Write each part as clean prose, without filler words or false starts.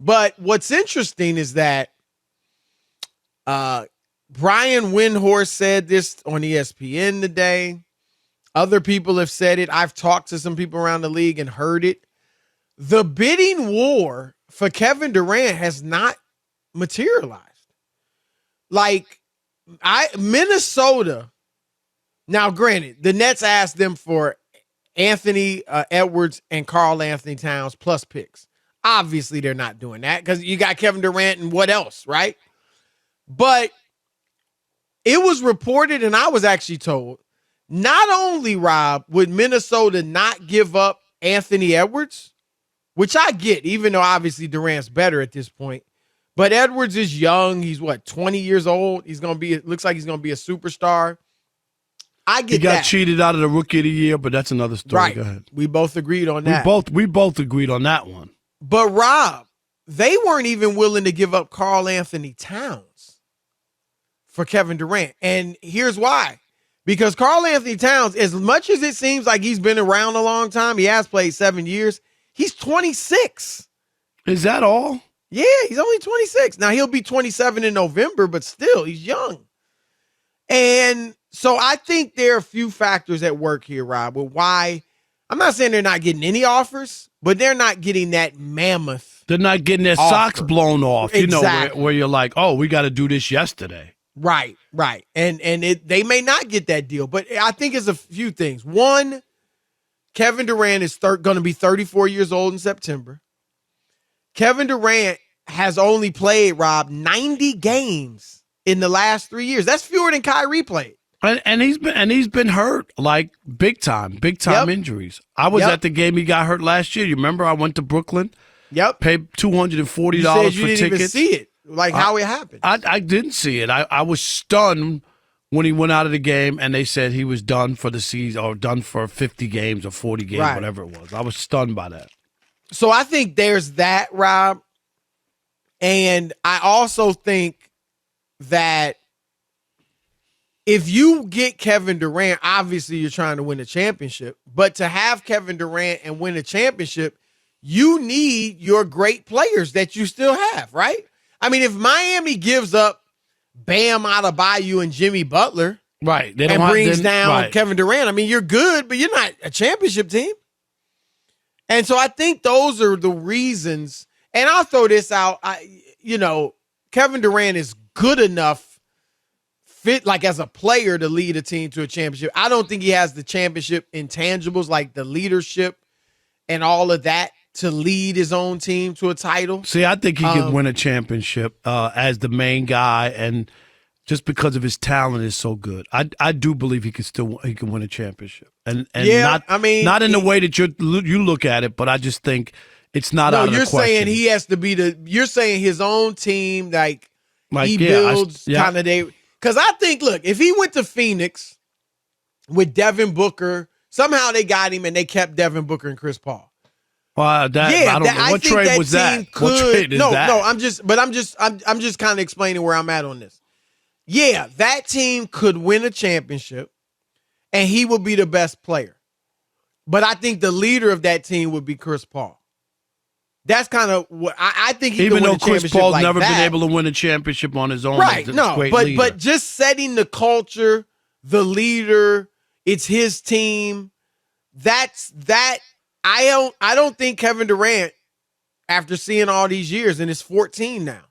But what's interesting is that Brian Windhorst said this on ESPN today. Other people have said it. I've talked to some people around the league and heard it. The bidding war for Kevin Durant has not materialized. Like, Minnesota, now granted, the Nets asked them for Anthony Edwards and Karl Anthony Towns plus picks. Obviously, they're not doing that because you got Kevin Durant and what else, right? But it was reported, and I was actually told, not only, Rob, would Minnesota not give up Anthony Edwards, which I get, even though obviously Durant's better at this point, but Edwards is young. He's 20 years old. Looks like he's going to be a superstar. I get that. He got cheated out of the Rookie of the Year, but that's another story. Right. Go ahead. We both agreed on that. We both agreed on that one. But, Rob, they weren't even willing to give up Karl Anthony Towns for Kevin Durant. And here's why. Because Karl Anthony Towns, as much as it seems like he's been around a long time, he has played 7 years, he's 26. Is that all? Yeah, he's only 26. Now, he'll be 27 in November, but still, he's young. And so I think there are a few factors at work here, Rob, with why I'm not saying they're not getting any offers, but they're not getting that mammoth. They're not getting their socks blown off, exactly. Where you're like, oh, we got to do this yesterday. Right. And they may not get that deal, but I think it's a few things. One, Kevin Durant is going to be 34 years old in September. Kevin Durant has only played, Rob, 90 games in the last 3 years. That's fewer than Kyrie played. And he's been hurt like big time injuries. I was at the game he got hurt last year. You remember? I went to Brooklyn. Yep. Paid $240 for tickets. You didn't even see it, how it happened. I didn't see it. I was stunned when he went out of the game and they said he was done for the season or done for 50 games or 40 games, whatever it was. I was stunned by that. So I think there's that, Rob. And I also think that if you get Kevin Durant, obviously you're trying to win a championship. But to have Kevin Durant and win a championship, you need your great players that you still have, right? I mean, if Miami gives up Bam Adebayo and Jimmy Butler, right, and brings down Kevin Durant, I mean, you're good, but you're not a championship team. And so I think those are the reasons. And I'll throw this out. Kevin Durant is good enough fit like as a player to lead a team to a championship. I don't think he has the championship intangibles like the leadership and all of that to lead his own team to a title. See, I think he could win a championship as the main guy, and just because of his talent is so good. I do believe he can win a championship. And not in the way that you look at it, but I just think it's not out of the question. You're saying he has to be you're saying his own team, like he builds kind of because I think, look, if he went to Phoenix with Devin Booker, somehow they got him and they kept Devin Booker and Chris Paul. I don't know. What trade was that? What trade is that? No, I'm just kind of explaining where I'm at on this. Yeah, that team could win a championship and he would be the best player. But I think the leader of that team would be Chris Paul. That's kind of what I think he even could win though Chris Paul's never been able to win a championship on his own. Right, but just setting the culture, the leader, it's his team. That's that. I don't think Kevin Durant, after seeing all these years, and it's 14 now,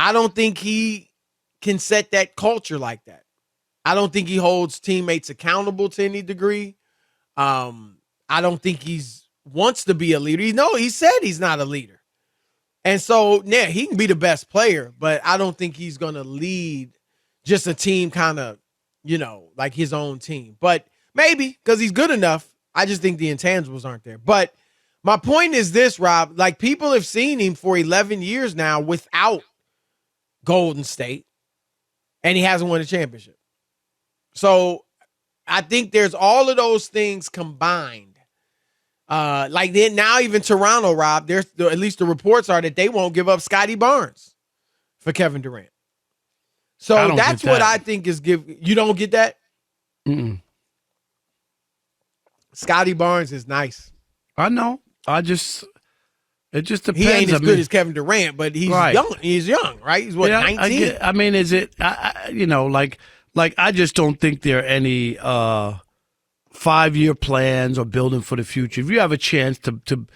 I don't think he can set that culture like that. I don't think he holds teammates accountable to any degree. I don't think he's wants to be a leader. He said he's not a leader. And so, yeah, he can be the best player, but I don't think he's going to lead just a team kind of, like his own team. But maybe because he's good enough. I just think the intangibles aren't there. But my point is this, Rob, like people have seen him for 11 years now without Golden State, and he hasn't won a championship. So I think there's all of those things combined. Like then now even Toronto, Rob, there's at least the reports are that they won't give up Scotty Barnes for Kevin Durant. So that's what I think is you don't get that? Mm-mm. Scotty Barnes is nice. I know. I just It just depends. He ain't as good as Kevin Durant, but he's young. He's young, right? He's 19? I mean, is it, I just don't think there are any 5-year plans or building for the future. If you have a chance to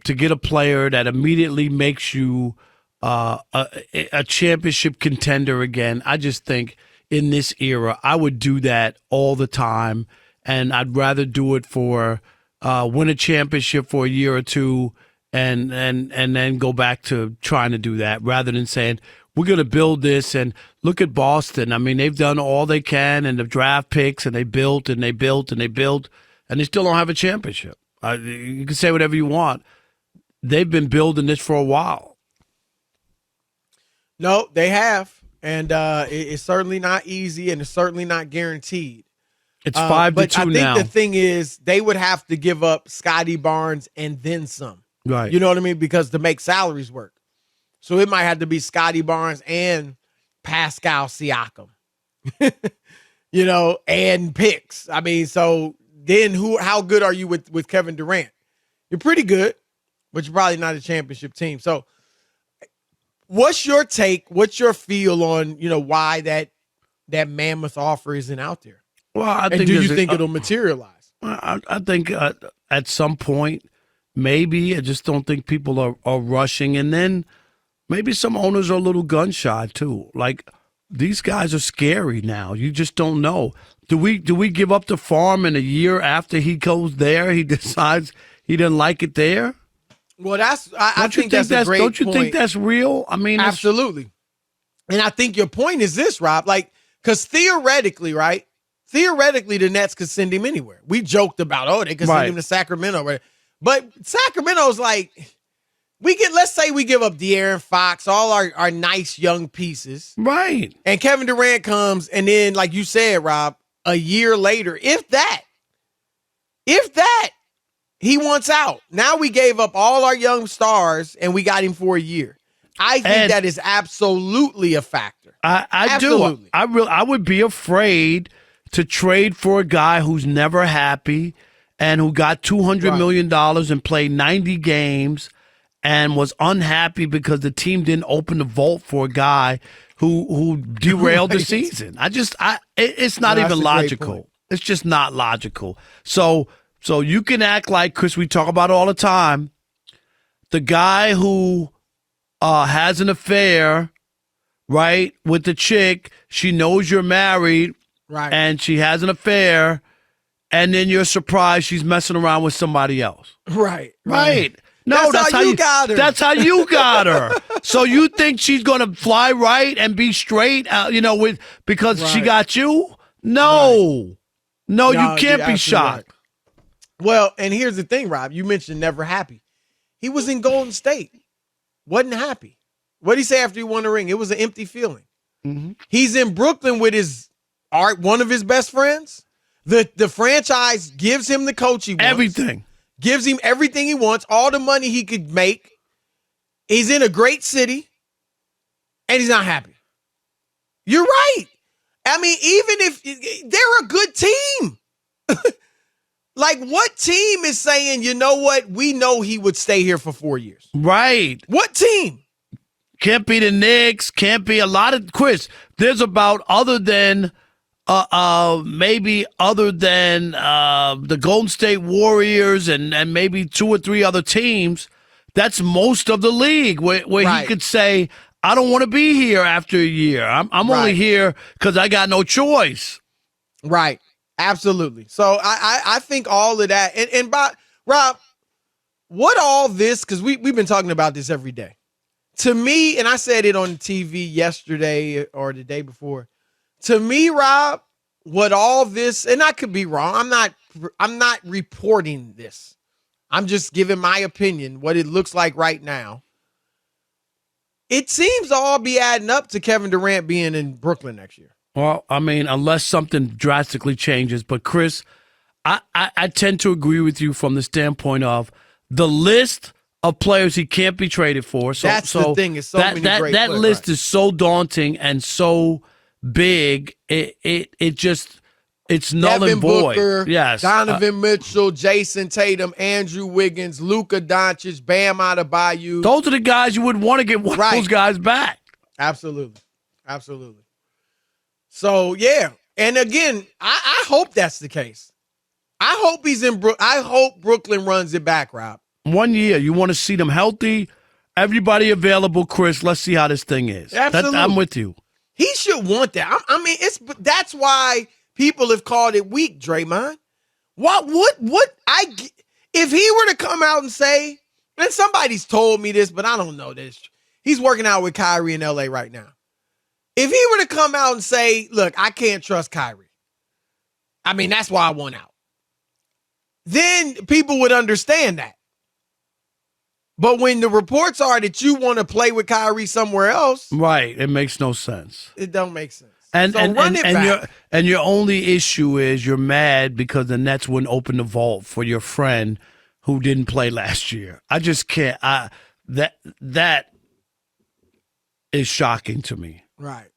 get a player that immediately makes you a championship contender again, I just think in this era, I would do that all the time. And I'd rather do it for win a championship for a year or two and then go back to trying to do that rather than saying, we're going to build this. And look at Boston. I mean, they've done all they can in the draft picks, and they built and they built and they built, and they still don't have a championship. You can say whatever you want. They've been building this for a while. No, they have. And it's certainly not easy, and it's certainly not guaranteed. It's 5-2 but I think now. the thing is, they would have to give up Scotty Barnes and then some. Right. You know what I mean? Because to make salaries work. So it might have to be Scotty Barnes and Pascal Siakam. And picks. I mean, so then how good are you with Kevin Durant? You're pretty good, but you're probably not a championship team. So what's your take? What's your feel on, why that mammoth offer isn't out there? Well, do you think it'll materialize? I think at some point, maybe. I just don't think people are rushing. And then maybe some owners are a little gun shy too. Like, these guys are scary now. You just don't know. Do we give up the farm in a year after he goes there? He decides he didn't like it there? Well, I think that's a great point. Don't you think that's real? I mean, absolutely. And I think your point is this, Rob, because theoretically, right? Theoretically, the Nets could send him anywhere. We joked about, they could send him to Sacramento. But Sacramento's like, let's say we give up De'Aaron Fox, all our nice young pieces. Right. And Kevin Durant comes, and then, like you said, Rob, a year later, if that, he wants out. Now we gave up all our young stars, and we got him for a year. I think that is absolutely a factor. I do. I would be afraid to trade for a guy who's never happy and who got $200 million and played 90 games and was unhappy because the team didn't open the vault for a guy who derailed the season. It's not even logical. It's just not logical. So you can act like, Chris, we talk about it all the time, the guy who has an affair, right, with the chick, she knows you're married, right, and she has an affair, and then you're surprised she's messing around with somebody else. Right. No, that's how you got her. That's how you got her. So you think she's going to fly right and be straight, because she got you? No. No, you can't be shocked. Right. Well, and here's the thing, Rob. You mentioned never happy. He was in Golden State. Wasn't happy. What did he say after he won the ring? It was an empty feeling. Mm-hmm. He's in Brooklyn with one of his best friends. The franchise gives him the coach he wants. Everything. Gives him everything he wants, all the money he could make. He's in a great city, and he's not happy. You're right. I mean, even if they're a good team. Like, what team is saying, you know what, we know he would stay here for 4 years? Right. What team? Can't be the Knicks. Can't be a lot of, Chris, there's about, other than the Golden State Warriors and maybe 2 or 3 other teams, that's most of the league where he could say, I don't want to be here after a year. I'm only here because I got no choice. Right. Absolutely. So I think all of that. And Rob, what all this, because we've been talking about this every day. To me, and I said it on TV yesterday or the day before, to me, Rob, what all this, and I could be wrong, I'm not reporting this. I'm just giving my opinion, what it looks like right now. It seems to all be adding up to Kevin Durant being in Brooklyn next year. Well, I mean, unless something drastically changes. But, Chris, I tend to agree with you from the standpoint of the list of players he can't be traded for. That's the thing. It's so many great that players, list is so daunting and so big. It just It's null Devin and void. Booker, Yes. Donovan Mitchell, Jason Tatum, Andrew Wiggins, Luka Doncic, Bam Adebayo. Those are the guys you would want to get one of those guys back. Absolutely. Absolutely. So, yeah. And again, I hope that's the case. I hope I hope Brooklyn runs it back, Rob. 1 year. You want to see them healthy. Everybody available, Chris. Let's see how this thing is. Absolutely. I'm with you. He should want that. I mean, that's why people have called it weak, Draymond. If he were to come out and say, and somebody's told me this, but I don't know this. He's working out with Kyrie in LA right now. If he were to come out and say, look, I can't trust Kyrie. I mean, that's why I want out. Then people would understand that. But when the reports are that you want to play with Kyrie somewhere else, right, it makes no sense. It don't make sense. And your only issue is you're mad because the Nets wouldn't open the vault for your friend who didn't play last year. I just can't. That is shocking to me. Right.